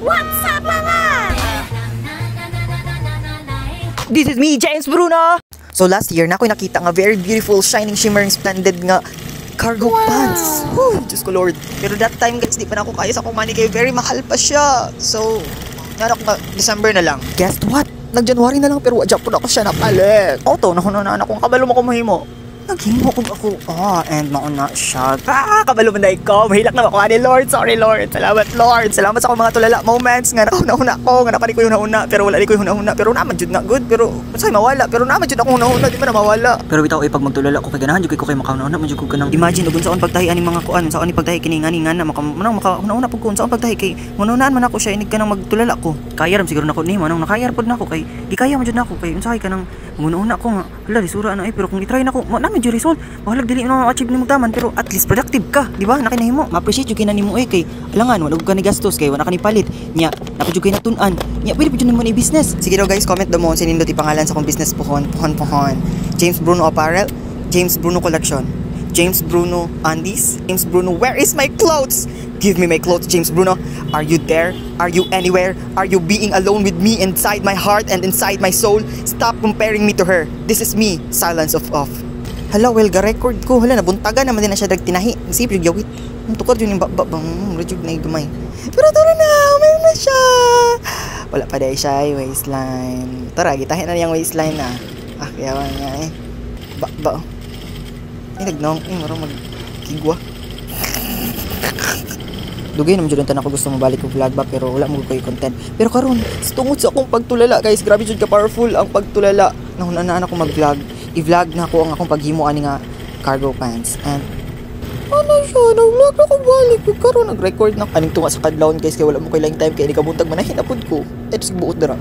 What's up, mga? This is me, James Bruno. So last year na ako'y nakita nga very beautiful, shining, shimmering, splendid nga cargo pants. Whew, Diyos ko Lord. Pero that time guys, di pa na ako kaya sa kumani kayo. Very mahal pa siya. So, nanak na December na lang. Guess what? Nag-January na lang pero wadya po na ako siya napalit. Oto, nakunan akong kabalo mo kumahimo. Naghimo ko ako. And mauna siya. Kabalo mo na ikaw. Mahilak na ako ni Lord. Sorry Lord. Salamat Lord. Salamat sa akong mga tulala moments. Nga nauna ako. Nga napani ko yung nauna. Pero wala di ko yung nauna. Pero naman jud na good. Pero masay mawala. Pero naman jud ako nauna. Di ba na mawala. Pero bitaw pag magtulala ko kay ganahan jud ko kay makauna. Man jud ko kanang imagine ugon saon pagtahi ani mga kuan. Saon ni pagtahi kini ngani ngana makauna pug kun saon pagtahi kay mununaan man ako siya inig kanang magtulala ko. Kaya ram siguro nako ni manang nakaya pod nako kay di kaya man jud nako kay unsahay kanang mununa ko nga. Wala di sura na pero kung i-try nako medyo result. Walag dili na achieve nimo taman pero at least productive ka, di ba? Nakinahimo. Ma-appreciate jud kinanimo kay alangan wala ka ni gastos kay wala ka ni palit. Nya, napud jud kay natun-an. Nya, pwede pud jud nimo ni business. Sige daw guys, comment daw mo sinindot ipangalan sa akong business pohon. James Bruno Apparel, James Bruno Collection, James Bruno Undies, James Bruno Where is my clothes? Give me my clothes, James Bruno. Are you there? Are you anywhere? Are you being alone with me inside my heart and inside my soul? Stop comparing me to her. This is me, silence of off. Hala, well, ga-record ko. Hala, nabuntagan naman din na siya tinahi. Isip yung yawit. Ang tukar yun yung babang. Rejug na yung dumay. Pero tara na, umayon na siya. Wala pa dahil siya, waistline. Tara, gitahin na niyang waistline na. Kaya nga eh. Nagnong, marang magkigwa. Dugay naman dyan ang tanong ko gusto mo balik ko vlog ba pero wala mo ko yung content. Pero karon tungod sa akong pagtulala guys, grabe jud ka powerful ang pagtulala. Nahuna ako mag-vlog. I-vlog na ako ang akong paghimo ani nga cargo pants. And ano siya, nag-vlog ako balik ko karon nag-record na kaning tunga sa kadlawon guys kay wala mo kay lang time kay nikabuntag manahin apod ko. Eto sig buot dira.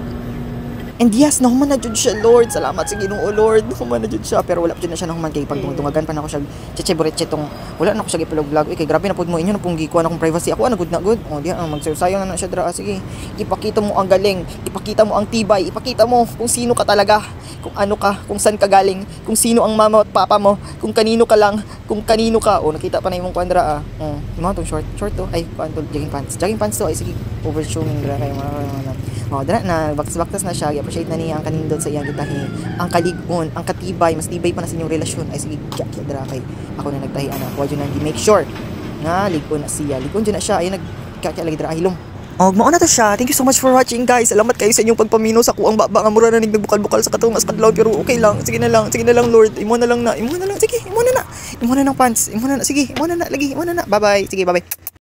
And yes, nahuman na jud siya Lord. Salamat sa Ginoo Lord. Nahuman na jud siya pero wala pa jud na siya nahuman kay pagtungagan pa na ako siya checheboretse tong wala na ako siya gipulog-vlog. Kay grabe na pud mo inyo na pong gikuan akong privacy. Ako na good. Diha magsayo na siya dira. Sige, ipakita mo ang galing, ipakita mo ang tibay, ipakita mo kung sino ka talaga, kung ano ka, kung saan ka galing, kung sino ang mama at papa mo, kung kanino ka lang, kung kanino ka. Nakita pa na imong kuan dira Yung mga tong short to ay kuan to jogging pants to ay sige overshowing dira kay mga dira na baktas na siya. Appreciate na niya ang kanindot sa iyang gitahi, ang kaligon, ang katibay, mas tibay pa na sa inyong relasyon. Ay sige, kya dira kay ako na nagtahi ana. Wa jud na make sure na ligon na siya. Ligon jud na siya ay nagkya lagi dira hilom. Mao na to siya. Thank you so much for watching guys. Salamat kayo sa inyong pagpamino sa kuang baba nga mura na nagbukal-bukal sa katong mas kadlaw pero okay lang. Sige na lang Lord. Imo na lang. Sige, imo na ng pants. Imo na na. Sige, imo na na. Lagi, imo na na. Bye-bye. Sige, bye-bye.